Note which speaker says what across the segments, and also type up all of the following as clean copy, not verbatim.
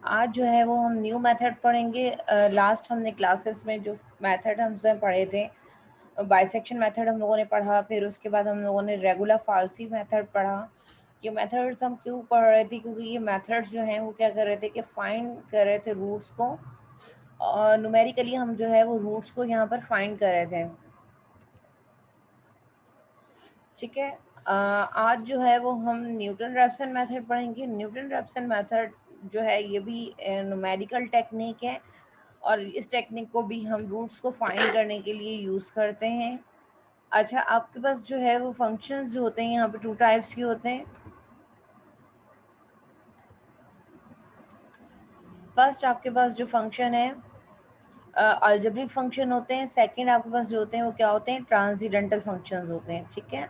Speaker 1: आज जो है वो हम न्यू मेथड पढ़ेंगे। लास्ट हमने क्लासेस में जो मेथड हमसे पढ़े थे, बाइसेक्शन मेथड हम लोगों ने पढ़ा, फिर उसके बाद हम लोगों ने रेगुलर फाल्सी मेथड पढ़ा। ये मेथड्स हम क्यों पढ़ रहे थे? क्योंकि ये मेथड्स जो हैं वो क्या कर रहे थे कि फाइंड कर रहे थे रूट्स को, और न्यूमेरिकली हम जो है वो रूट्स को यहाँ पर फाइंड कर रहे थे। ठीक है। आज जो है वो हम न्यूटन रैप्सन मेथड पढ़ेंगे। न्यूटन रैप्सन मेथड जो है ये भी न्यूमेरिकल टेक्निक है, और इस टेक्निक को भी हम रूट्स को फाइंड करने के लिए यूज़ करते हैं। अच्छा, आपके पास जो है वो फंक्शंस जो होते हैं यहाँ पे टू टाइप्स के होते हैं। फर्स्ट आपके पास जो फंक्शन है अलजेब्रिक फंक्शन होते हैं। सेकंड आपके पास जो होते हैं वो क्या होते हैं? ट्रांसीडेंटल फंक्शंस होते हैं। ठीक है,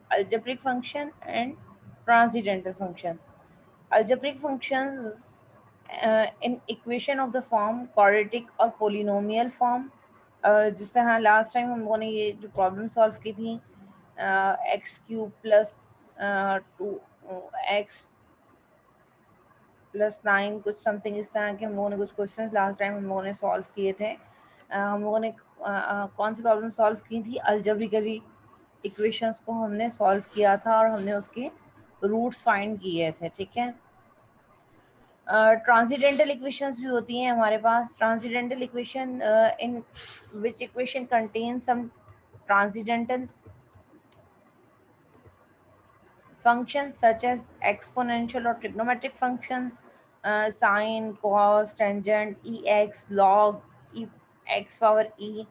Speaker 1: algebraic function and transcendental function. Algebraic functions in equation of the form quadratic और पोलिनोमियल फॉर्म। जिस तरह लास्ट टाइम हम लोगों ने ये जो प्रॉब्लम सॉल्व की थी, x cube plus 2x plus 9 कुछ समथिंग इस तरह के हम लोगों ने कुछ क्वेश्चन लास्ट टाइम हम लोगों ने सॉल्व किए थे। हम लोगों ने कौन सी प्रॉब्लम सॉल्व की थी? अलजेब्रिकली इक्वेशंस को हमने सॉल्व किया था और हमने उसके रूट्स फाइंड किए थे। ठीक है। ट्रांसीडेंटल इक्वेशंस भी होती हैं हमारे पास। Transcendental equation in which equation contain some transcendental functions such as exponential or trigonometric function, sine, cos, tangent, ex, log, e x power e,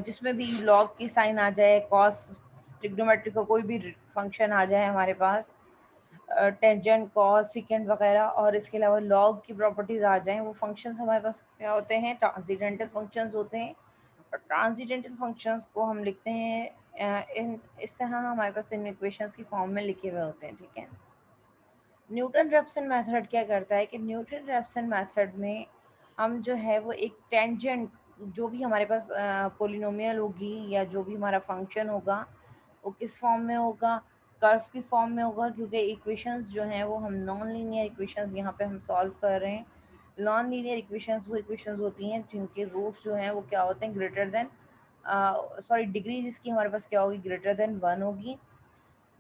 Speaker 1: जिसमें भी log की साइन आ जाए, cos ट्रिग्नोमेट्रिक का कोई भी फंक्शन आ जाए हमारे पास, टेंजेंट, कॉस, सिकेंड वगैरह, और इसके अलावा लॉग की प्रॉपर्टीज आ जाएं, वो फंक्शंस हमारे पास क्या होते हैं? ट्रांसीडेंटल फंक्शंस होते हैं। और ट्रांसीडेंटल फंक्शंस को हम लिखते हैं इन इस तरह, हमारे पास इन इक्वेशंस की फॉर्म में लिखे हुए होते हैं। ठीक है। न्यूटन रेप्सन मेथड क्या करता है कि न्यूटन रेप्सन मेथड में हम जो है वो एक टेंजेंट, जो भी हमारे पास पोलिनोमियल होगी या जो भी हमारा फंक्शन होगा वो किस फॉर्म में होगा? कर्व की फॉर्म में होगा, क्योंकि इक्वेशंस जो हैं वो हम नॉन लीनियर इक्वेशंस यहाँ पे हम सॉल्व कर रहे हैं। नॉन लीनियर इक्वेशंस वो इक्वेशंस होती हैं जिनके रूट्स जो हैं वो क्या होते हैं? ग्रेटर देन, सॉरी, डिग्री जिसकी हमारे पास क्या होगी? ग्रेटर देन 1 होगी।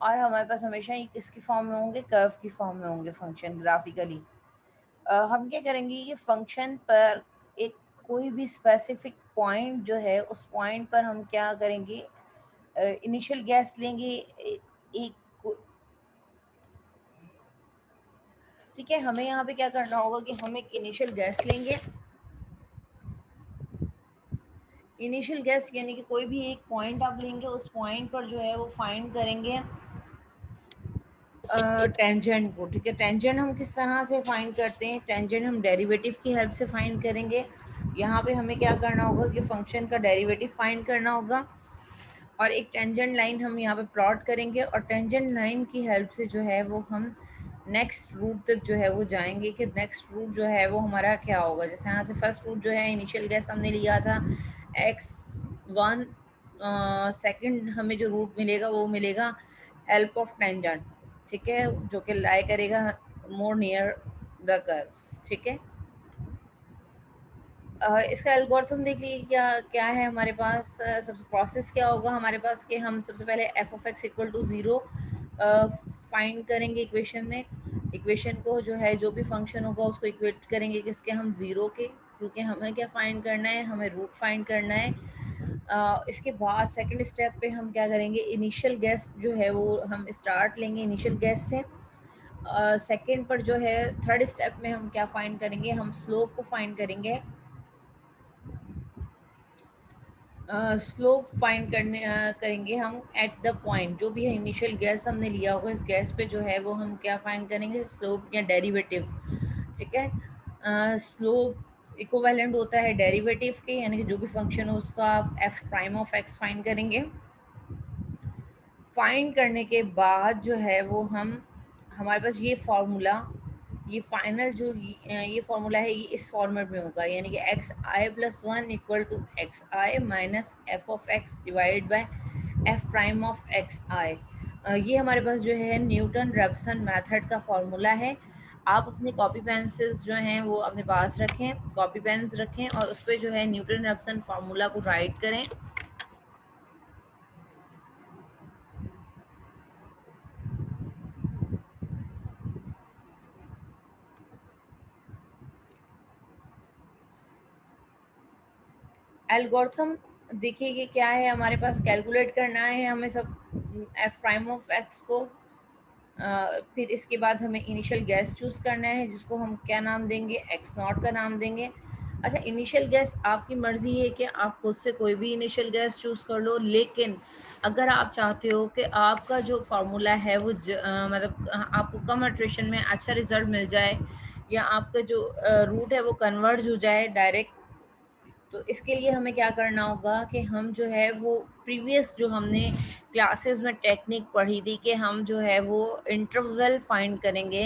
Speaker 1: और हमारे पास हमेशा ही किसकी फॉर्म में होंगे? कर्व की फॉर्म में होंगे फंक्शन ग्राफिकली। हम क्या करेंगे? ये फंक्शन पर एक कोई भी स्पेसिफिक पॉइंट जो है उस पॉइंट पर हम क्या करेंगे? इनिशियल गैस लेंगे एक ठीक है, हमें यहाँ पे क्या करना होगा कि हम एक इनिशियल गैस लेंगे। इनिशियल गैस यानी कि कोई भी एक पॉइंट आप लेंगे, उस पॉइंट पर जो है वो फाइंड करेंगे टेंजेंट को। ठीक है, टेंजेंट हम किस तरह से फाइंड करते हैं? टेंजेंट हम डेरिवेटिव की हेल्प से फाइंड करेंगे। यहाँ पे हमें क्या करना होगा कि फंक्शन का डेरिवेटिव फाइंड करना होगा, और एक टेंजेंट लाइन हम यहाँ पे प्लॉट करेंगे, और टेंजेंट लाइन की हेल्प से जो है वो हम नेक्स्ट रूट तक जो है वो जाएंगे कि नेक्स्ट रूट जो है वो हमारा क्या होगा। जैसे यहाँ से फर्स्ट रूट जो है, इनिशियल गैस हमने लिया था x1, सेकंड हमें जो रूट मिलेगा वो मिलेगा हेल्प ऑफ टेंजेंट। ठीक है, जो कि लाई करेगा मोर नियर द कर्व। ठीक है। इसका एल्गोरिथम देख लीजिए क्या क्या है हमारे पास। सबसे प्रोसेस क्या होगा हमारे पास कि हम सबसे पहले F of X equal to 0 find करेंगे इक्वेशन में। इक्वेशन को जो है, जो भी फंक्शन होगा उसको इक्वेट करेंगे किसके? हम 0 के, क्योंकि हमें क्या फाइंड करना है? हमें रूट फाइंड करना है। इसके बाद सेकंड स्टेप पे हम क्या करेंगे? इनिशियल गैस जो है वो हम स्टार्ट लेंगे इनिशियल गैस से। सेकंड पर जो है थर्ड स्टेप में हम क्या फाइंड करेंगे? हम स्लोप को फाइंड करेंगे। स्लोप फाइंड करेंगे हम एट द पॉइंट, जो भी है इनिशियल गैस हमने लिया होगा, इस गैस पे जो है वो हम क्या फाइंड करेंगे? स्लोप या डेरिवेटिव। ठीक है। स्लोप इक्विवेलेंट होता है डेरिवेटिव के, यानी कि जो भी फंक्शन हो उसका F prime of x find करेंगे। फाइंड करने के बाद जो है वो हम, हमारे पास ये फार्मूला, ये फाइनल जो ये फार्मूला है ये इस फॉर्मेट में होगा, यानी कि x i plus 1 equal to x i minus F of x divided by F prime of x i. ये हमारे पास जो है न्यूटन रेप्सन मेथड का फार्मूला है। आप अपने कॉपी पेंसिल्स जो हैं वो अपने पास रखें, कॉपी पेन्स रखें और उस पर जो है न्यूटन रैप्सन फार्मूला को राइट करें। एल्गोरिथम देखिए कि क्या है, हमारे पास कैलकुलेट करना है हमें सब एफ प्राइम ऑफ एक्स को। फिर इसके बाद हमें इनिशियल गैस चूज़ करना है जिसको हम क्या नाम देंगे, एक्स नॉट का नाम देंगे। अच्छा, इनिशियल गैस आपकी मर्ज़ी है कि आप खुद से कोई भी इनिशियल गैस चूज़ कर लो, लेकिन अगर आप चाहते हो कि आपका जो फार्मूला है वो मतलब आपको कम इटरेशन में अच्छा रिजल्ट मिल जाए या आपका जो रूट है वो कन्वर्ज हो जाए डायरेक्ट, तो इसके लिए हमें क्या करना होगा कि हम जो है वो प्रीवियस जो हमने क्लासेस में टेक्निक पढ़ी थी कि हम जो है वो इंटरवल फाइंड करेंगे।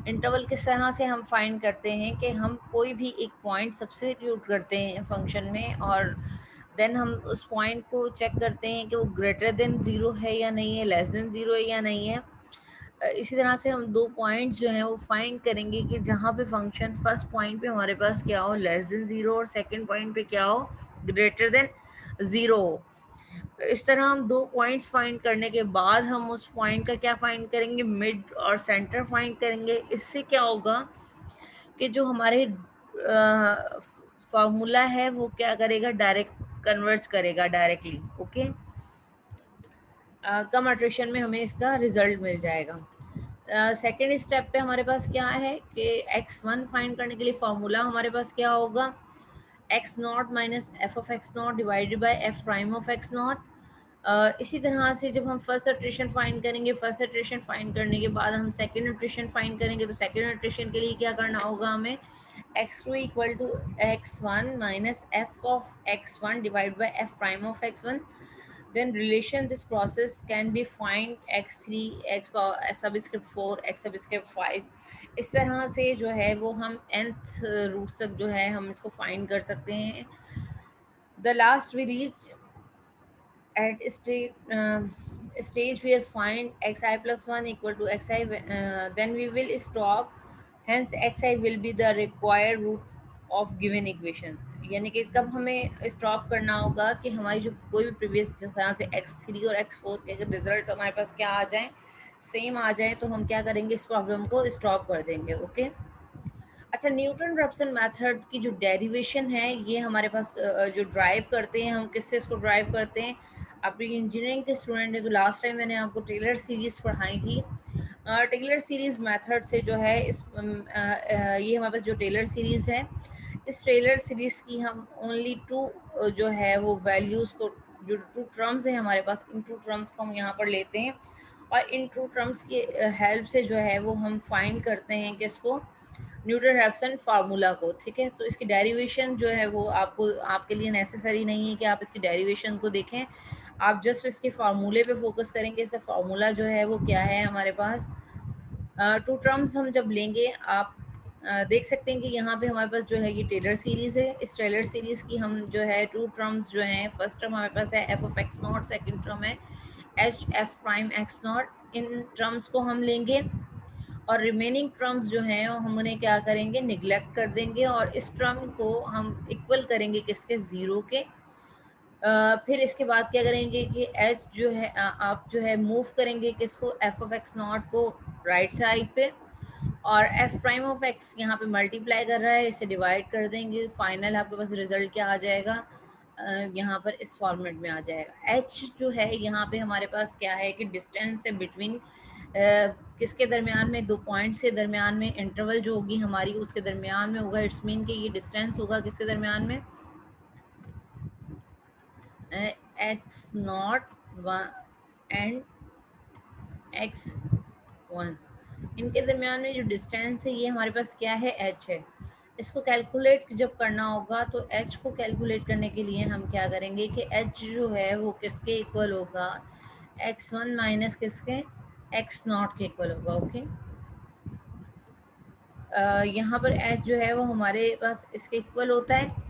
Speaker 1: इंटरवल किस तरह से हम फाइंड करते हैं कि हम कोई भी एक पॉइंट सब्स्टिट्यूट करते हैं फंक्शन में और देन हम उस पॉइंट को चेक करते हैं कि वो ग्रेटर देन ज़ीरो है या नहीं है, लेस देन ज़ीरो है या नहीं है। इसी तरह से हम दो पॉइंट्स जो हैं वो फाइंड करेंगे कि जहाँ पे फंक्शन फर्स्ट पॉइंट पे हमारे पास क्या हो, लेस देन ज़ीरो, और सेकंड पॉइंट पे क्या हो, ग्रेटर देन ज़ीरो हो। इस तरह हम दो पॉइंट्स फाइंड करने के बाद हम उस पॉइंट का क्या फाइंड करेंगे, मिड और सेंटर फाइंड करेंगे। इससे क्या होगा कि जो हमारे फार्मूला है वो क्या करेगा, डायरेक्ट कन्वर्ट करेगा डायरेक्टली। ओके, कम अट्रेशन में हमें इसका रिजल्ट मिल जाएगा। सेकेंड स्टेप पे हमारे पास क्या है कि x1 फाइंड करने के लिए फार्मूला हमारे पास क्या होगा, x naught minus F of x naught divided by F prime of x not. इसी तरह से जब हम फर्स्ट इटरेशन फाइंड करेंगे, फर्स्ट इटरेशन फाइंड करने के बाद हम सेकेंड इटरेशन फाइंड करेंगे, तो सेकेंड इटरेशन के लिए क्या करना होगा हमें, x2 equal to x1 minus F of x1 divide by F prime of x1। then relation this process can be find x3 x power subscript 4 x subscript 5। इस तरह से जो है वो हम nth रूट तक जो है हम इसको फाइंड कर सकते हैं। the last we reach at stage where find xi plus 1 equal to xi, then we will stop, hence xi will be the required root of given equation। यानी कि कब हमें स्टॉप करना होगा कि हमारी जो कोई भी प्रीवियस जिस तरह से x3 और x4 के अगर रिजल्ट हमारे पास क्या आ जाएं, सेम आ जाए, तो हम क्या करेंगे, इस प्रॉब्लम को स्टॉप कर देंगे। ओके। अच्छा, न्यूटन रैप्सन मेथड की जो डेरिवेशन है ये हमारे पास जो ड्राइव करते हैं, हम किससे इसको ड्राइव करते हैं। आप इंजीनियरिंग के स्टूडेंट हैं तो लास्ट टाइम मैंने आपको टेलर सीरीज़ पढ़ाई थी। टेलर सीरीज़ मेथड से जो है ये हमारे पास जो टेलर सीरीज़ है, इस टेलर सीरीज़ की हम ओनली टू जो है वो वैल्यूज़ को, जो टू टर्म्स हैं हमारे पास, इन टू टर्म्स को हम यहाँ पर लेते हैं और इन टू टर्म्स की हेल्प से जो है वो हम फाइंड करते हैं कि इसको न्यूटन रैप्सन फार्मूला को। ठीक है, तो इसकी डेरिवेशन जो है वो आपको, आपके लिए नेसेसरी नहीं है कि आप इसकी डेरिवेशन को देखें, आप जस्ट इसके फार्मूले पे फोकस करेंगे। इसका फार्मूला जो है वो क्या है हमारे पास, टू टर्म्स हम जब लेंगे, आप देख सकते हैं कि यहाँ पे हमारे पास जो है ये टेलर सीरीज़ है। इस टेलर सीरीज़ की हम जो है टू टर्म्स जो हैं, फर्स्ट टर्म हमारे पास है f of x naught, second term है h f prime x naught. इन टर्म्स को हम लेंगे और रिमेनिंग टर्म्स जो हैं हम उन्हें क्या करेंगे, निगलेक्ट कर देंगे और इस टर्म को हम इक्वल करेंगे किसके, ज़ीरो के। फिर इसके बाद क्या करेंगे कि एच जो है आप जो है मूव करेंगे किसको, एफ ऑफ एक्स नॉट को राइट साइड पे, और एफ प्राइम ऑफ एक्स यहाँ पे मल्टीप्लाई कर रहा है, इसे डिवाइड कर देंगे, फाइनल आपके पास रिजल्ट क्या आ जाएगा, यहाँ पर इस फॉर्मेट में आ जाएगा। एच जो है यहाँ पे हमारे पास क्या है कि डिस्टेंस है बिटवीन किसके दरमियान में, दो पॉइंट से दरमियान में इंटरवल जो होगी हमारी उसके दरमियान में होगा। इट्स मीन कि ये डिस्टेंस होगा किसके दरमियान में, x not one and x one, इनके दरमियान में जो डिस्टेंस है ये हमारे पास क्या है, एच है। इसको कैलकुलेट जब करना होगा तो एच को कैलकुलेट करने के लिए हम क्या करेंगे कि एच जो है वो किसके इक्वल होगा, एक्स वन माइनस किसके, एक्स नॉट के इक्वल होगा। ओके, यहाँ पर एच जो है वो हमारे पास इसके इक्वल होता है।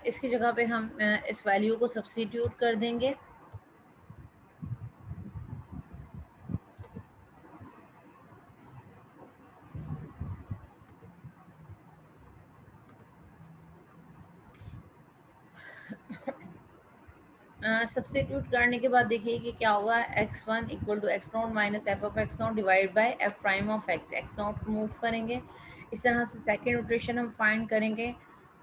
Speaker 1: इसकी जगह पे हम इस वैल्यू को सब्स्टिट्यूट कर देंगे। सब्स्टिट्यूट करने के बाद देखिए कि क्या होगा, x1 equal to X naught minus F of x naught divide by F prime of x naught move करेंगे। इस तरह से सेकेंड रोटेशन हम फाइंड करेंगे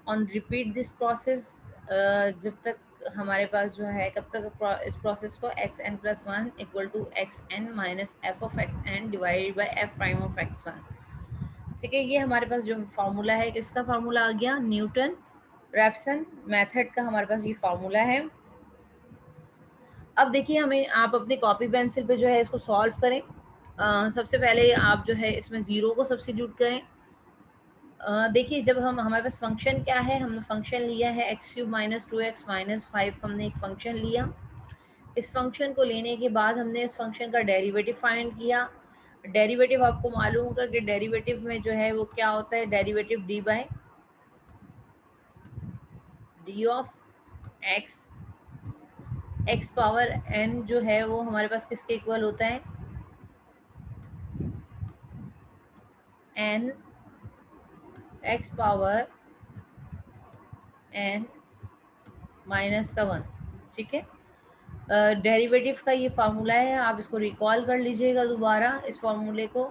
Speaker 1: ऑन रिपीट दिस प्रोसेस, जब तक हमारे पास जो है, कब तक इस प्रोसेस को X N plus one equal to X N minus F of X N divide by F prime of X one. ठीक है, ये हमारे पास जो फार्मूला है, किसका फार्मूला आ गया, न्यूटन रैप्सन मेथड का हमारे पास ये फार्मूला है। अब देखिए हमें, आप अपनी कॉपी पेंसिल पे जो है इसको सॉल्व करें। सबसे पहले आप जो है इसमें ज़ीरो को सब्स्टिट्यूट करें। देखिए जब हमारे पास फंक्शन क्या है, हमने फंक्शन लिया है x cube minus two x minus five, हमने एक फंक्शन लिया। इस फंक्शन को लेने के बाद हमने इस फंक्शन का डेरिवेटिव फाइंड किया। डेरिवेटिव आपको मालूम होगा कि डेरिवेटिव में जो है वो क्या होता है, derivative D by D of X, X power N जो है वो हमारे पास किसके इक्वल होता है, N X power N minus का वन। ठीक है, डेरिवेटिव का ये फार्मूला है, आप इसको रिकॉल कर लीजिएगा दोबारा इस फार्मूले को।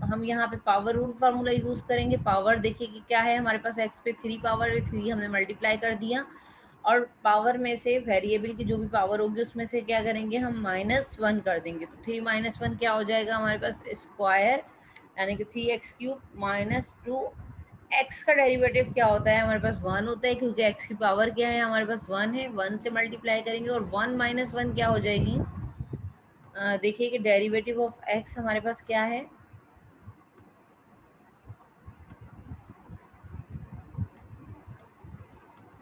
Speaker 1: हम यहाँ पे पावर रूल फार्मूला यूज़ करेंगे। पावर देखिए कि क्या है, हमारे पास एक्स पे थ्री पावर है, थ्री हमने मल्टीप्लाई कर दिया, और पावर में से वेरिएबल की जो भी पावर होगी उसमें से क्या करेंगे, हम माइनस वन कर देंगे। तो थ्री माइनस वन क्या हो जाएगा हमारे पास, स्क्वायर, यानी कि three x cube minus two. X का डेरिवेटिव क्या होता है, हमारे पास वन होता है, क्योंकि एक्स की पावर क्या है, हमारे पास वन है, वन से मल्टीप्लाई करेंगे, और वन माइनस वन क्या हो जाएगी, देखिए कि डेरिवेटिव ऑफ एक्स हमारे पास क्या है,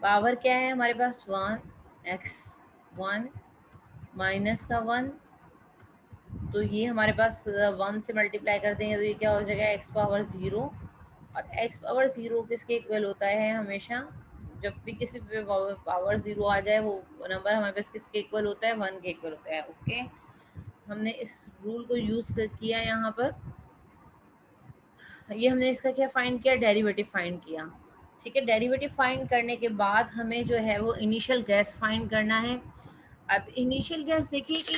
Speaker 1: पावर क्या है हमारे पास वन, एक्स वन माइनस का वन, तो ये हमारे पास वन से मल्टीप्लाई कर देंगे तो ये क्या हो जाएगा, एक्स पावर ज़ीरो। और एक्स पावर ज़ीरो किसके इक्वल होता है, हमेशा जब भी किसी पे पावर ज़ीरो आ जाए वो नंबर हमारे पास किसके इक्वल होता है, वन के इक्वल होता है। ओके, हमने इस रूल को यूज़ किया यहाँ पर। ये हमने इसका क्या फाइंड किया, डेरिवेटिव फाइंड किया। ठीक है, डेरिवेटिव फाइंड करने के बाद हमें जो है वो इनिशियल गैस फाइंड करना है। अब इनिशियल गैस देखिए कि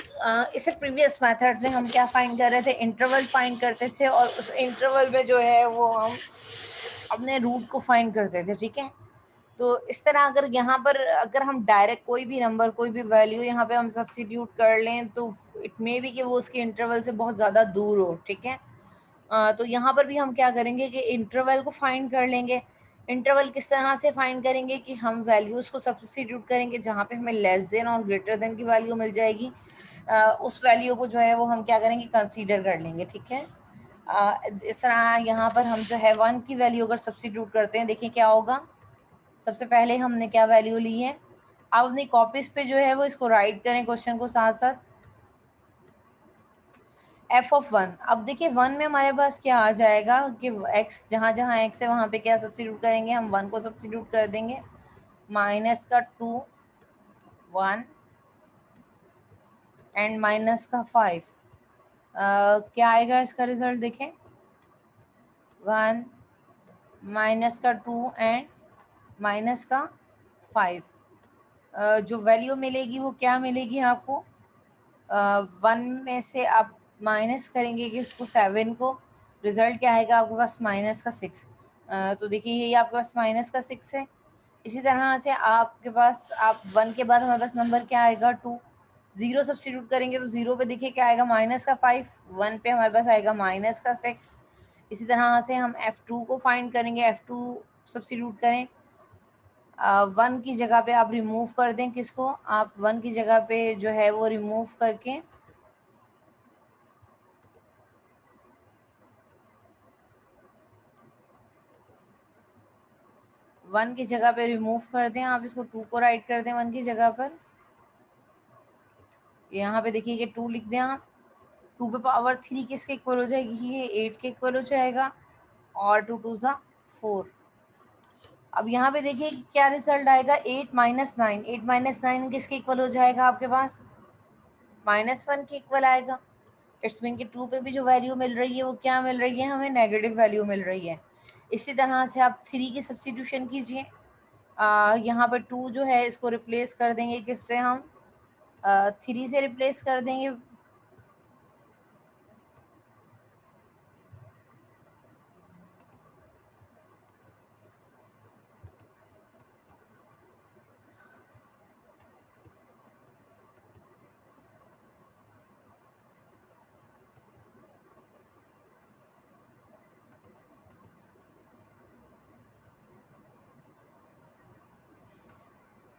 Speaker 1: इससे प्रीवियस मेथड में हम क्या फाइंड कर रहे थे, इंटरवल फाइंड करते थे, और उस इंटरवल में जो है वो हम अपने रूट को फाइंड करते थे। ठीक है, तो इस तरह अगर यहाँ पर अगर हम डायरेक्ट कोई भी नंबर, कोई भी वैल्यू यहाँ पे हम सब्स्टिट्यूट कर लें तो इट मे बी कि वो उसके इंटरवल से बहुत ज़्यादा दूर हो। ठीक है, तो यहाँ पर भी हम क्या करेंगे कि इंटरवल को फाइंड कर लेंगे। इंटरवल किस तरह से फाइंड करेंगे कि हम वैल्यूज़ को सब्स्टिट्यूट करेंगे, जहाँ पे हमें लेस देन और ग्रेटर देन की वैल्यू मिल जाएगी, उस वैल्यू को जो है वो हम क्या करेंगे, कंसीडर कर लेंगे। ठीक है, इस तरह यहाँ पर हम जो है वन की वैल्यू अगर सब्स्टिट्यूट करते हैं, देखिए क्या होगा। सबसे पहले हमने क्या वैल्यू ली है, आप अपनी कॉपीज पे जो है वो इसको राइट करें क्वेश्चन को साथ साथ। एफ ऑफ वन, अब देखिए वन में हमारे पास क्या आ जाएगा कि एक्स, जहाँ जहाँ एक्स है वहाँ पे क्या सब्स्टिट्यूट करेंगे, हम वन को सब्स्टिट्यूट कर देंगे, माइनस का टू वन एंड माइनस का फाइव। क्या आएगा इसका रिजल्ट, देखें, वन माइनस का टू एंड माइनस का फाइव। जो वैल्यू मिलेगी वो क्या मिलेगी आपको, वन में से आप माइनस करेंगे कि उसको सेवन को, रिजल्ट क्या आएगा आपके पास, माइनस का सिक्स। तो देखिए ये आपके पास माइनस का सिक्स है। इसी तरह से आपके पास, आप वन के बाद हमारे पास नंबर क्या आएगा, टू। ज़ीरो सब्स्टिट्यूट करेंगे तो ज़ीरो पे देखिए क्या आएगा, माइनस का फाइव। वन पे हमारे पास आएगा माइनस का सिक्स। इसी तरह से हम एफ़ टू को फाइंड करेंगे, एफ़ टू सब्स्टिट्यूट करें, वन की जगह पे आप रिमूव कर दें, किसको, आप वन की जगह पे जो है वो रिमूव करके वन की जगह पे रिमूव कर दें, आप इसको टू को राइट कर दें वन की जगह पर। यहाँ पे देखिए कि टू लिख दें आप, टू पे पावर थ्री किसके इक्वल हो जाएगी, ये एट के इक्वल हो जाएगा, और टू टू ज़ा फोर। अब यहाँ पे देखिए कि क्या रिजल्ट आएगा, eight minus nine, eight minus nine किसके इक्वल हो जाएगा आपके पास, माइनस वन के इक्वल आएगा। इट्स मीन कि टू पे भी जो वैल्यू मिल रही है वो क्या मिल रही है, हमें नेगेटिव वैल्यू मिल रही है। इसी तरह से आप थ्री की सब्स्टिट्यूशन कीजिए, यहाँ पर 2 जो है इसको रिप्लेस कर देंगे किससे, हम 3 से रिप्लेस कर देंगे।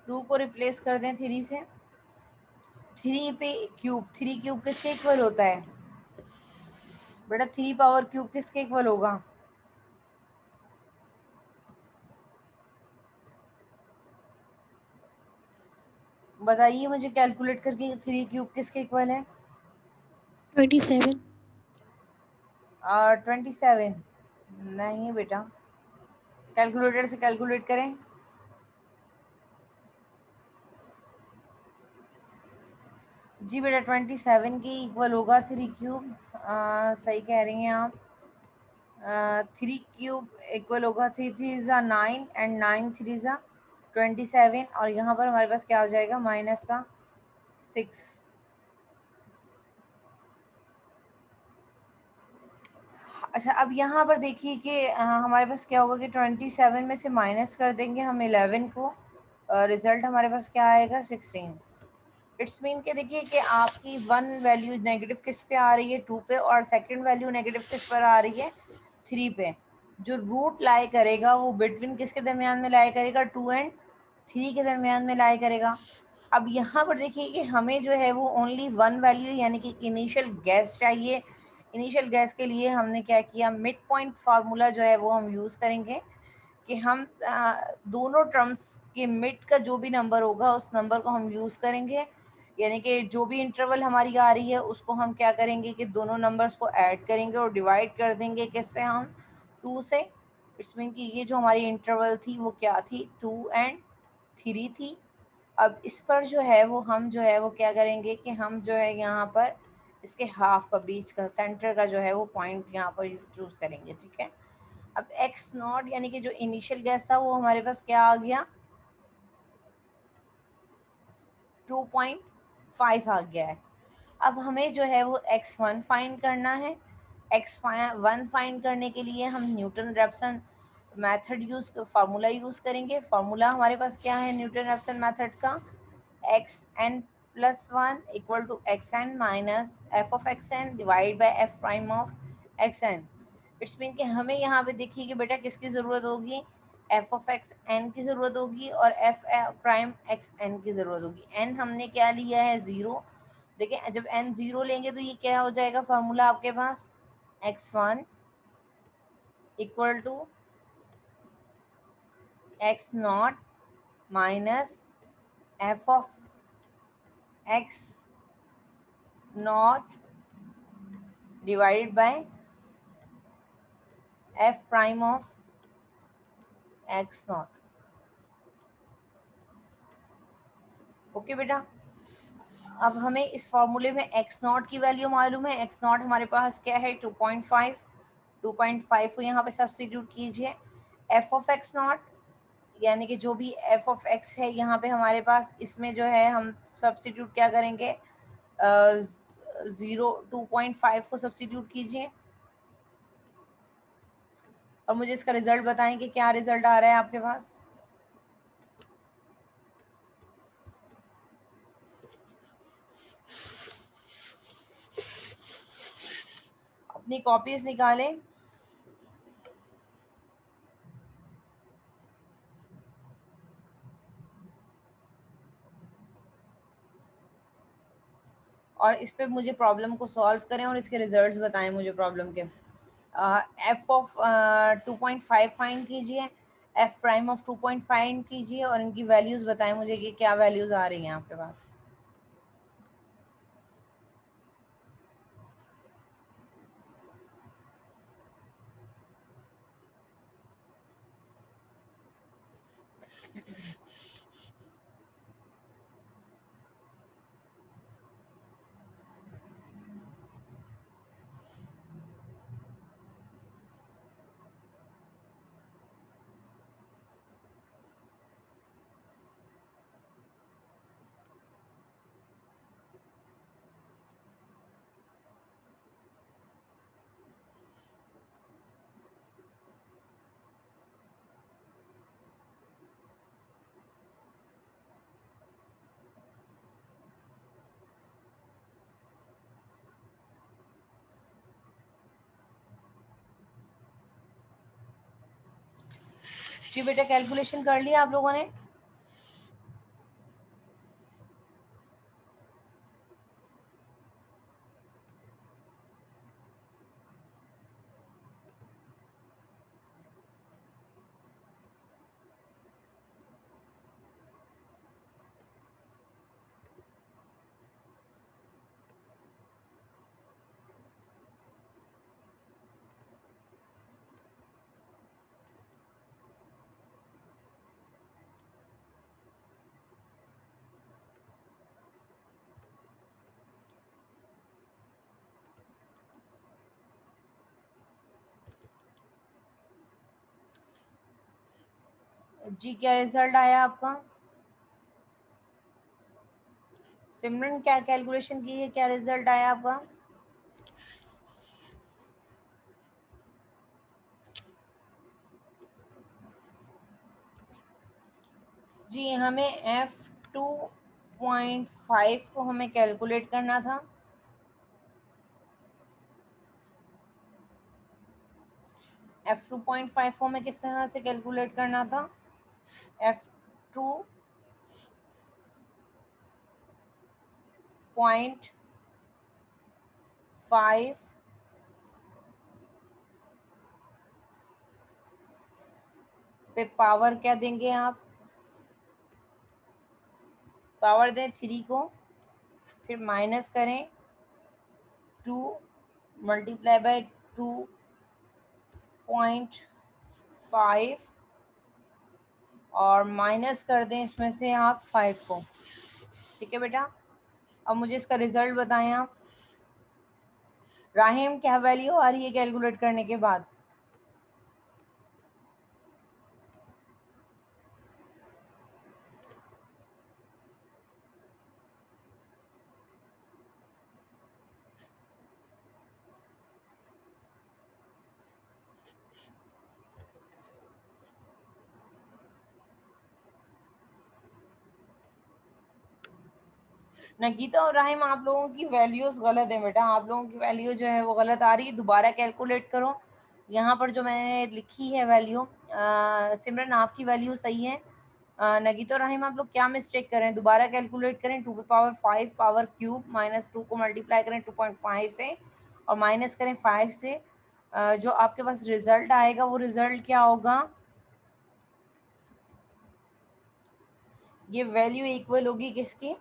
Speaker 1: टू को रिप्लेस कर दें 3 से। 3 क्यूब किसके इक्वल होता है बेटा? 3 पावर क्यूब किसके इक्वल होगा? बताइए मुझे कैलकुलेट करके, 3 क्यूब किसके इक्वल है?
Speaker 2: 27।
Speaker 1: 27 नहीं बेटा, कैलकुलेटर से कैलकुलेट करें। जी बेटा 27 के इक्वल होगा 3 क्यूब। सही कह रही हैं आप। 3 क्यूब इक्वल होगा 3 3 9 एंड 9 3 27, और यहाँ पर हमारे पास क्या हो जाएगा, माइनस का 6। अच्छा अब यहाँ पर देखिए कि हमारे पास क्या होगा कि 27 में से माइनस कर देंगे हम 11 को, रिजल्ट हमारे पास क्या आएगा, 16। इट्स मीन के देखिए कि आपकी वन वैल्यू नेगेटिव किस पे आ रही है, 2 पे, और सेकंड वैल्यू नेगेटिव किस पर आ रही है, 3 पे। जो रूट लाई करेगा वो बिटवीन किसके दरमियान में लाई करेगा, 2 एंड 3 के दरमियान में लाई करेगा। अब यहाँ पर देखिए कि हमें जो है वो ओनली वन वैल्यू यानी कि इनिशियल गैस चाहिए। इनिशियल गैस के लिए हमने क्या किया, मिड पॉइंट फार्मूला जो है वो हम यूज़ करेंगे कि हम दोनों टर्म्स के मिड का जो भी नंबर होगा उस नंबर को हम यूज़ करेंगे। यानी कि जो भी इंटरवल हमारी आ रही है उसको हम क्या करेंगे कि दोनों नंबर्स को ऐड करेंगे और डिवाइड कर देंगे किससे, हम 2 से। इट्स मीन कि ये जो हमारी इंटरवल थी वो क्या थी, 2 एंड 3 थी। अब इस पर जो है वो हम जो है वो क्या करेंगे कि हम जो है यहाँ पर इसके हाफ का, बीच का, सेंटर का जो है वो पॉइंट यहाँ पर चूज करेंगे, ठीक है। अब एक्स नॉट यानी कि जो इनिशियल गैस था वो हमारे पास क्या आ गया, 2.5 आ गया है। अब हमें जो है वो x1 फाइंड करना है। x1 फाइंड करने के लिए हम Newton Raphson method formula use करेंगे। फार्मूला हमारे पास क्या है न्यूटन रैप्सन मेथड का, xn+1 equal to xn minus F of xn divide by F prime of xn। It's mean कि हमें यहाँ पे देखिए कि बेटा किसकी ज़रूरत होगी, एफ ऑफ एक्स एन की ज़रूरत होगी और एफ प्राइम एक्स एन की ज़रूरत होगी। एन हमने क्या लिया है, 0। देखिए जब एन 0 लेंगे तो ये क्या हो जाएगा फार्मूला आपके पास, x1 equal to X naught minus F of x naught divided by F prime of x naught. Okay बेटा, अब हमें इस फॉर्मूले में एक्स नॉट की वैल्यू मालूम है। एक्स नॉट हमारे पास क्या है, 2.5। 2.5 को यहाँ पे सब्सटीट्यूट कीजिए। एफ ऑफ एक्स नॉट यानी कि जो भी एफ ऑफ एक्स है यहाँ पे हमारे पास, इसमें जो है हम सब्सटीट्यूट क्या करेंगे, 2.5 को सब्सटीट्यूट कीजिए और मुझे इसका रिजल्ट बताएं कि क्या रिजल्ट आ रहा है आपके पास। अपनी कॉपीज निकालें। और इस पे मुझे प्रॉब्लम को सॉल्व करें और इसके रिजल्ट्स बताएं मुझे प्रॉब्लम के। एफ ऑफ 2.5 फाइंड कीजिए, एफ प्राइम ऑफ 2.5 फाइंड कीजिए और इनकी वैल्यूज़ बताएं मुझे कि क्या वैल्यूज़ आ रही हैं आपके पास। जी बेटा, कैलकुलेशन कर लिया आप लोगों ने? जी क्या रिजल्ट आया आपका? सिमरन क्या कैलकुलेशन की है, क्या रिजल्ट आया आपका? जी हमें F2.5 को हमें कैलकुलेट करना था। F2.5 को हमें किस तरह से कैलकुलेट करना था? F2.5 पे पावर क्या देंगे आप? पावर दें 3 को, फिर माइनस करें 2 मल्टीप्लाई बाय 2.5 और माइनस कर दें इसमें से आप 5 को। ठीक है बेटा, अब मुझे इसका रिजल्ट बताएं आप। राहिम क्या वैल्यू आ रही है कैलकुलेट करने के बाद? नगीता और राहिम, आप लोगों की वैल्यूज गलत है बेटा, आप लोगों की वैल्यू जो है वो गलत आ रही है, दोबारा कैलकुलेट करो। यहाँ पर जो मैंने लिखी है वैल्यू, सिमरन आपकी वैल्यू सही है। नगीता और राहिम, आप लोग क्या मिस्टेक करें? दोबारा कैलकुलेट करें। 2 की पावर 5 पावर क्यूब माइनस 2 को मल्टीप्लाई करें 2.5 से और माइनस करें 5 से। जो आपके पास रिजल्ट आएगा वो रिजल्ट क्या होगा? ये वैल्यू इक्वल होगी किसकी?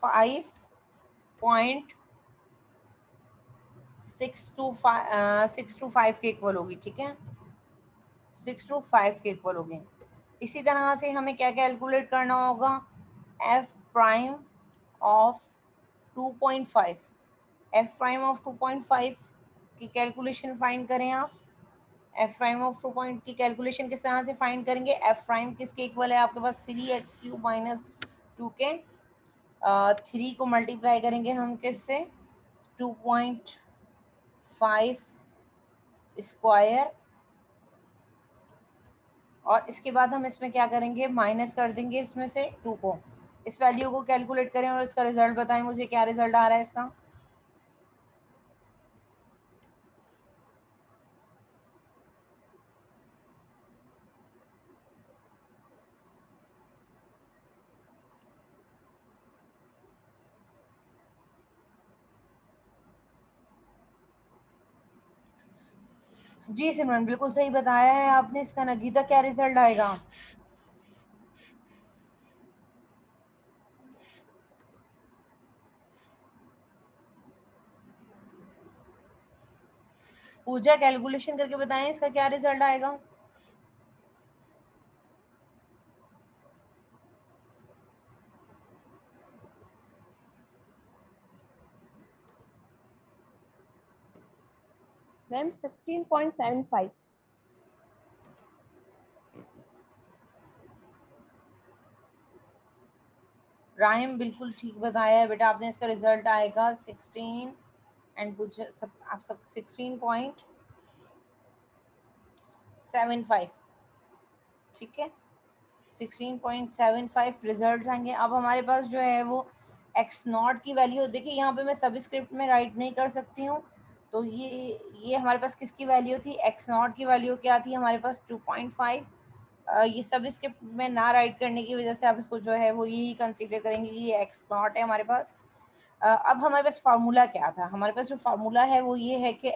Speaker 1: 5.625 के इक्वल होगी। ठीक है, 6 to 5 के इक्वल होगी। इसी तरह से हमें क्या कैलकुलेट करना होगा? F prime of 2.5, F prime of 2.5 की कैलकुलेशन फाइंड करें आप। एफ प्राइम ऑफ 2 पॉइंट की कैलकुलेशन किस तरह से फाइंड करेंगे? एफ प्राइम किसके इक्वल है आपके पास? 3x³ माइनस 2 के। 3 को मल्टीप्लाई करेंगे हम किससे? 2.5 स्क्वायर, और इसके बाद हम इसमें क्या करेंगे? माइनस कर देंगे इसमें से 2 को। इस वैल्यू को कैलकुलेट करें और इसका रिजल्ट बताएं मुझे, क्या रिजल्ट आ रहा है इसका? जी सिमरन, बिल्कुल सही बताया है आपने इसका। नगीता, क्या रिजल्ट आएगा? पूजा, कैलकुलेशन करके बताएं इसका क्या रिजल्ट आएगा?
Speaker 3: मैम 16.75।
Speaker 1: राहिम बिल्कुल ठीक बताया है बेटा आपने, इसका रिजल्ट आएगा 16 एंड कुछ सब, आप सब 16.75। ठीक है, 16.75 रिजल्ट आएंगे। अब हमारे पास जो है वो x0 की वैल्यू, देखिए यहाँ पे मैं सब स्क्रिप्ट में राइट नहीं कर सकती हूँ, तो ये हमारे पास किसकी वैल्यू थी? x0 की वैल्यू क्या थी हमारे पास? 2.5। ये सब इसके में ना राइट करने की वजह से आप इसको जो है वो यही कंसीडर करेंगे कि ये एक्स नॉट है हमारे पास। अब हमारे पास फार्मूला क्या था, हमारे पास जो फार्मूला है वो ये है कि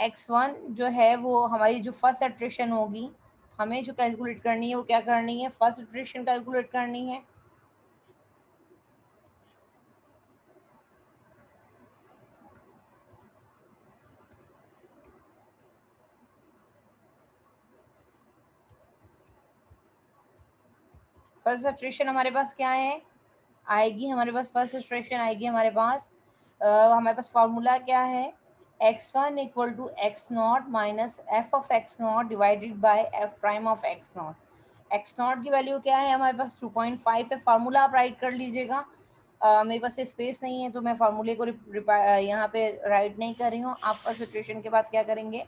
Speaker 1: एक्स वन जो है वो हमारी जो फर्स्ट इटरेशन होगी, हमें जो कैलकुलेट करनी है वो क्या करनी है, फर्स्ट इटरेशन कैलकुलेट करनी है। फर्स्ट इटरेशन हमारे पास क्या है, आएगी हमारे पास फर्स्ट इटरेशन आएगी हमारे पास, हमारे पास फार्मूला क्या है, x1 equal to X naught minus F of x naught divided by F prime of x naught. X naught की वैल्यू क्या है हमारे पास 2.5 है, फार्मूला आप राइट कर लीजिएगा। मेरे पास स्पेस नहीं है तो मैं फार्मूले को यहाँ पे राइट नहीं कर रही हूँ। आप फर्स्ट इटरेशन के बाद क्या करेंगे,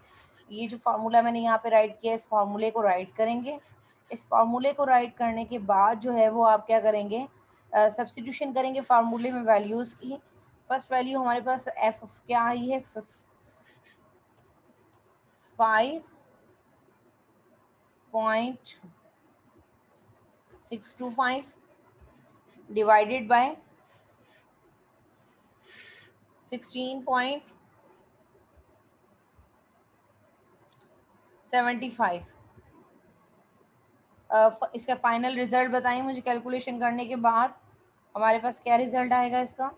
Speaker 1: ये जो फार्मूला मैंने यहाँ पे राइट किया है इस फार्मूले को राइट करेंगे। इस फार्मूले को राइट करने के बाद जो है वो आप क्या करेंगे, सब्सटीट्यूशन करेंगे फार्मूले में वैल्यूज़ की। फर्स्ट वैल्यू हमारे पास एफ क्या आई है, 5.625 डिवाइडेड बाय 16.75। इसका फाइनल रिजल्ट बताइए मुझे, कैलकुलेशन करने के बाद हमारे पास क्या रिजल्ट आएगा इसका।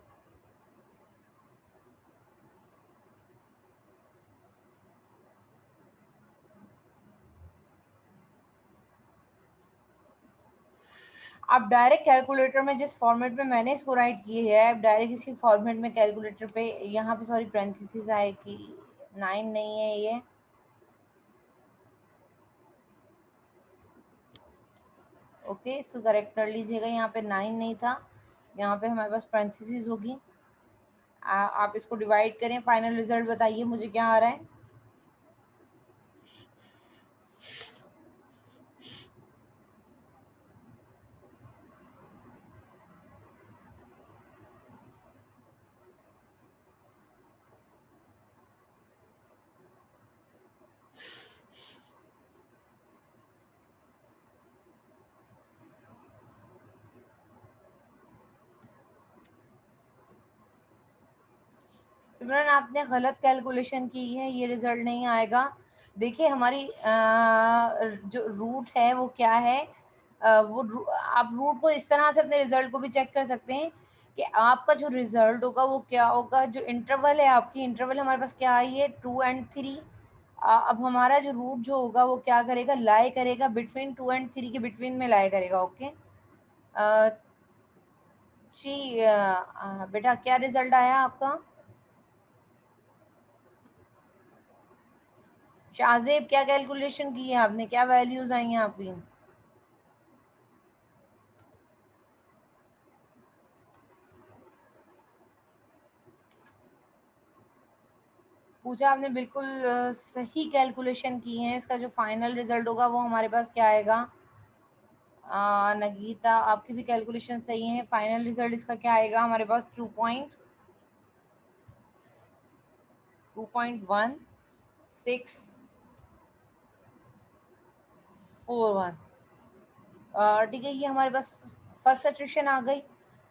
Speaker 1: आप डायरेक्ट कैलकुलेटर में जिस फॉर्मेट में मैंने इसको राइट किए है, आप डायरेक्ट इसी फॉर्मेट में कैलकुलेटर पे, यहाँ पे सॉरी पेरेंथीसिस आए कि 9 नहीं है ये, ओके इसको करेक्ट कर लीजिएगा, यहाँ पे 9 नहीं था, यहाँ पे हमारे पास पेरेंथीसिस होगी। आप इसको डिवाइड करें, फाइनल रिजल्ट बताइए मुझे क्या आ रहा है। सिमरन आपने गलत कैलकुलेशन की है, ये रिजल्ट नहीं आएगा। देखिए हमारी जो रूट है वो क्या है, आप रूट को इस तरह से अपने रिजल्ट को भी चेक कर सकते हैं कि आपका जो रिजल्ट होगा वो क्या होगा। जो इंटरवल है आपकी, इंटरवल हमारे पास क्या आई है 2 and 3। अब हमारा जो रूट जो होगा वो क्या करेगा, लाई करेगा बिटवीन 2 and 3 के बिटवीन में लाई करेगा। ओके जी बेटा क्या रिजल्ट आया आपका। शाहजेब क्या कैलकुलेशन की है आपने, क्या वैल्यूज आई हैं आपकी। पूजा आपने बिल्कुल सही कैलकुलेशन की है। इसका जो फाइनल रिजल्ट होगा वो हमारे पास क्या आएगा। नगीता आपकी भी कैलकुलेशन सही है, फाइनल रिजल्ट इसका क्या आएगा हमारे पास 2.1641। ठीक है, ये हमारे पास फर्स्ट सिचुएशन आ गई।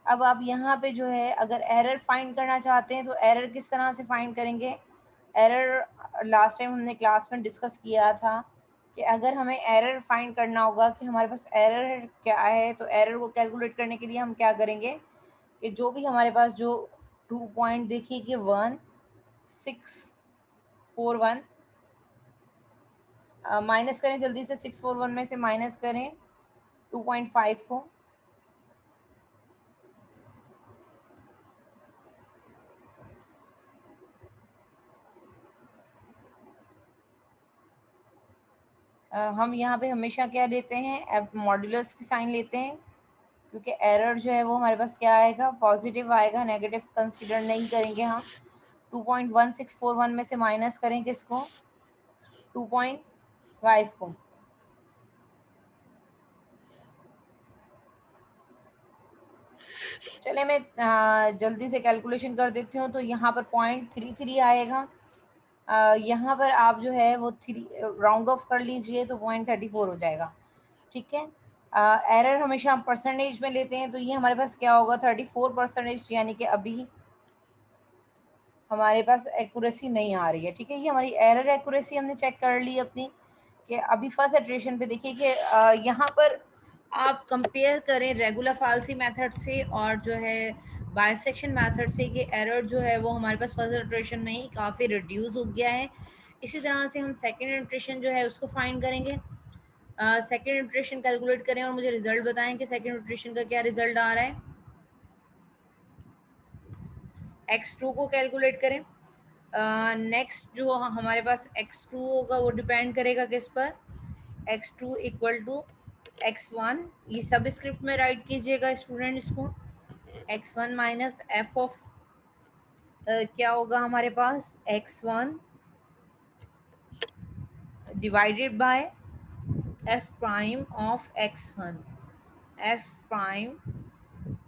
Speaker 1: अब आप यहाँ पे जो है अगर एरर फाइंड करना चाहते हैं तो एरर किस तरह से फाइंड करेंगे। एरर लास्ट टाइम हमने क्लास में डिस्कस किया था कि अगर हमें एरर फाइंड करना होगा कि हमारे पास एरर क्या है, तो एरर को कैलकुलेट करने के लिए हम क्या करेंगे कि जो भी हमारे पास जो 2 पॉइंट देखिए कि 1641 माइनस करें जल्दी से, 641 में से माइनस करें 2.5 को, हम यहाँ पे हमेशा क्या लेते हैं, मॉड्यूलस की साइन लेते हैं, क्योंकि एरर जो है वो हमारे पास क्या आएगा, पॉजिटिव आएगा, नेगेटिव कंसीडर नहीं करेंगे हम। 2.1641 में से माइनस करें किसको, 2.5 को। चले मैं जल्दी से कैलकुलेशन कर देती हूँ। तो यहाँ पर 0.33 आएगा, यहाँ पर आप जो है वो 3 राउंड ऑफ कर लीजिए तो 0.34 हो जाएगा, ठीक है। एरर हमेशा हम परसेंटेज में लेते हैं, तो ये हमारे पास क्या होगा 34%, यानी कि अभी हमारे पास एक्यूरेसी नहीं आ रही है, ठीक है। ये हमारी एरर एक्यूरेसी हमने चेक कर ली अपनी, कि अभी फर्स्ट इटरेशन पे देखिए कि यहाँ पर आप कंपेयर करें रेगुलर फाल्सी मेथड से और जो है बाइसेक्शन मेथड से, कि एरर जो है वो हमारे पास फर्स्ट इटरेशन में ही काफ़ी रिड्यूस हो गया है। इसी तरह से हम सेकेंड इटरेशन जो है उसको फाइंड करेंगे। सेकेंड इटरेशन कैलकुलेट करें और मुझे रिजल्ट बताएं कि सेकेंड इटरेशन का क्या रिजल्ट आ रहा है। x2 को कैलकुलेट करें। नेक्स्ट जो हमारे पास x2 होगा वो डिपेंड करेगा किस पर, x2 इक्वल टू x1, ये सब स्क्रिप्ट में राइट कीजिएगा स्टूडेंट इसको। x1 माइनस एफ ऑफ क्या होगा हमारे पास, x1 divided by f prime of x1, f prime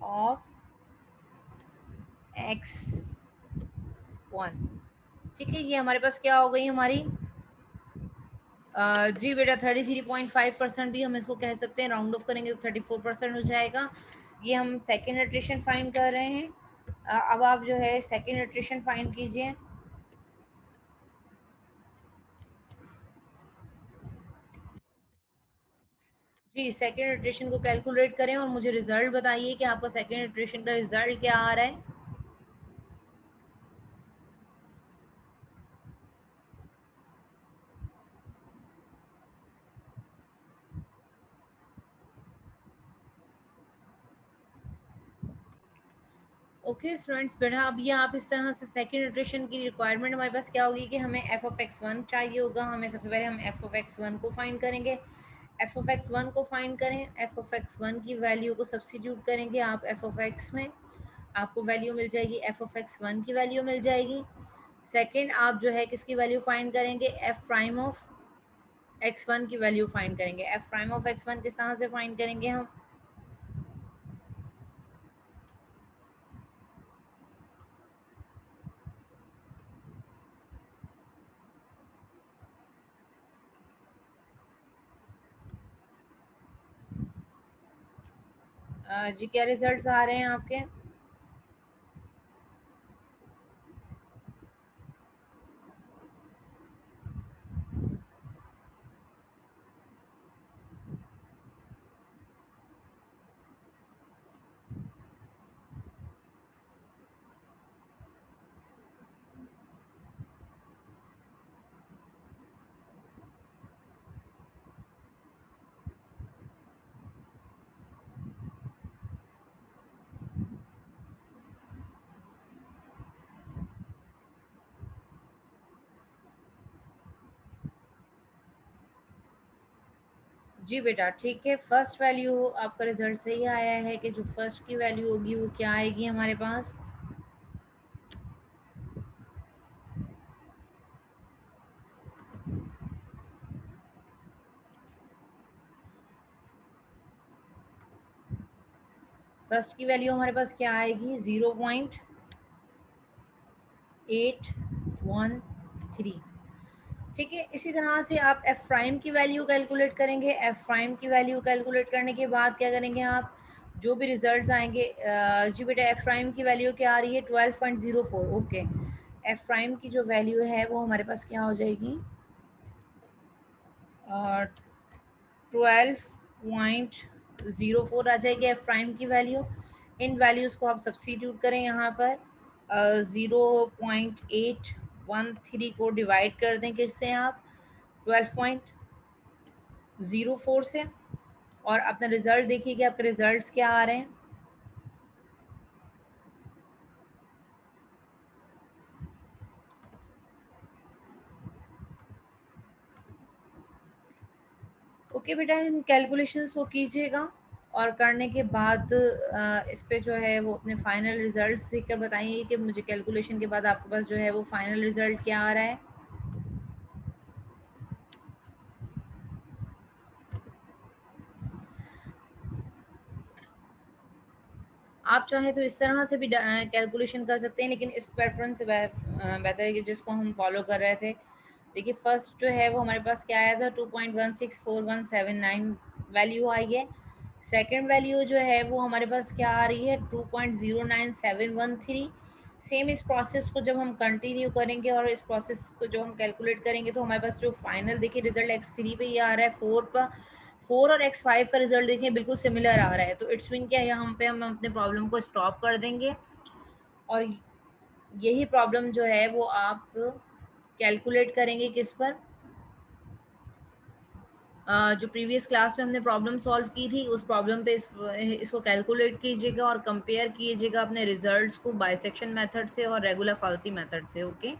Speaker 1: of x1, ठीक है। ये हमारे पास क्या हो गई हमारी, जी बेटा 33.5% भी हम इसको कह सकते हैं, राउंड ऑफ करेंगे तो 34% हो जाएगा। ये हम सेकेंड इटरेशन फाइंड कर रहे हैं। अब आप जो है सेकेंड इटरेशन फाइंड कीजिए। जी सेकेंड इटरेशन को कैलकुलेट करें और मुझे रिजल्ट बताइए कि आपका सेकेंड इटरेशन का रिजल्ट क्या आ रहा है। ओके स्टूडेंट्स, बेटा अब ये आप इस तरह से सेकेंड इटरेशन की रिक्वायरमेंट हमारे पास क्या होगी कि हमें एफ ऑफ एक्स वन चाहिए होगा। हमें सबसे पहले हम एफ ऑफ एक्स वन को फाइंड करेंगे। एफ ऑफ एक्स वन को फाइंड करें, एफ ऑफ एक्स वन की वैल्यू को सब्सटीट्यूट करेंगे आप एफ ऑफ एक्स में, आपको वैल्यू मिल जाएगी एफ ऑफ एक्स वन की वैल्यू मिल जाएगी। सेकेंड आप जो है किसकी वैल्यू फाइंड करेंगे, F prime of X one की वैल्यू फाइंड करेंगे। F prime of X one किस तरह से फाइंड करेंगे हम, जी क्या रिजल्ट्स आ रहे हैं आपके। जी बेटा ठीक है, फर्स्ट वैल्यू आपका रिजल्ट सही आया है कि जो फर्स्ट की वैल्यू होगी वो क्या आएगी हमारे पास, फर्स्ट की वैल्यू हमारे पास क्या आएगी 0.813, ठीक है। इसी तरह से आप एफ प्राइम की वैल्यू कैलकुलेट करेंगे। एफ प्राइम की वैल्यू कैलकुलेट करने के बाद क्या करेंगे आप, जो भी रिजल्ट्स आएंगे, जी बेटा एफ प्राइम की वैल्यू क्या आ रही है 12.04, ओके। एफ प्राइम की जो वैल्यू है वो हमारे पास क्या हो जाएगी, 12.04 आ जाएगी एफ प्राइम की वैल्यू। इन वैल्यूज़ को आप सब्स्टिट्यूट करें यहाँ पर, 0.813 को डिवाइड कर दें किससे आप 12.04 से, और अपना रिजल्ट देखिए कि आपके रिजल्ट्स क्या आ रहे हैं। ओके बेटा इन कैलकुलेशंस को कीजिएगा और करने के बाद इस पे जो है वो अपने फाइनल रिजल्ट्स देख कर बताइए कि मुझे कैलकुलेशन के बाद आपके पास जो है वो फाइनल रिजल्ट क्या आ रहा है। आप चाहें तो इस तरह से भी कैलकुलेशन कर सकते हैं, लेकिन इस पैटर्न से बेहतर है कि जिसको हम फॉलो कर रहे थे। देखिए फर्स्ट जो है वो हमारे पास क्या आया था, 2.164179 वैल्यू आई है। सेकंड वैल्यू जो है वो हमारे पास क्या आ रही है, 2.09713। सेम इस प्रोसेस को जब हम कंटिन्यू करेंगे और इस प्रोसेस को जब हम कैलकुलेट करेंगे तो हमारे पास जो फाइनल देखिए रिजल्ट x3 पे ये आ रहा है 4 पर। 4 और x5 का रिजल्ट देखिए बिल्कुल सिमिलर आ रहा है, तो इट्स मीन क्या है, यहाँ पे हम अपने प्रॉब्लम को स्टॉप कर देंगे और यही प्रॉब्लम जो है वो आप कैलकुलेट करेंगे किस पर, जो प्रीवियस क्लास में हमने प्रॉब्लम सॉल्व की थी उस प्रॉब्लम पे इसको कैलकुलेट कीजिएगा और कंपेयर कीजिएगा अपने रिजल्ट्स को बाइसेक्शन मेथड से और रेगुलर फाल्सी मेथड से। ओके।